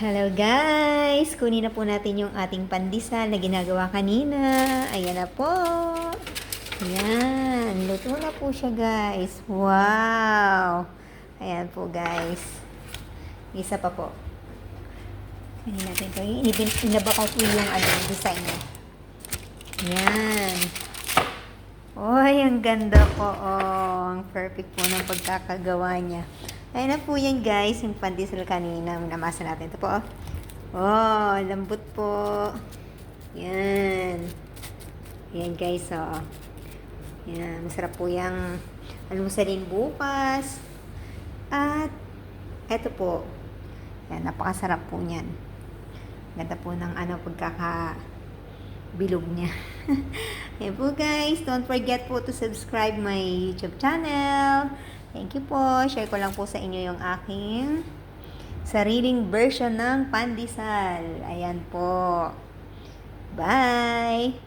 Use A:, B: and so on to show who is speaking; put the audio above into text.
A: Hello guys! Kunin na po natin yung ating pandesal na ginagawa kanina. Ayan na po. Ayan. Luto na po siya guys. Wow! Ayan po guys. Isa pa po. Kunin natin ito. Inabakaw po yung design niya. Ayan. Oy, ang ganda po. Oh, ang perfect po ng pagkakagawa niya. Ayun na po yan guys, yung pandesal kanina. Namasa natin. Ito po. Oh, lambot po. Yan. Yan guys, oh. Yan, masarap po yung almusalin bukas. At, eto po. Yan, napakasarap po niyan. Ganda po ng pagkakabilog niya. Ayan po guys, don't forget po to subscribe my YouTube channel. Thank you po. Share ko lang po sa inyo yung aking sariling version ng pandesal. Ayan po. Bye!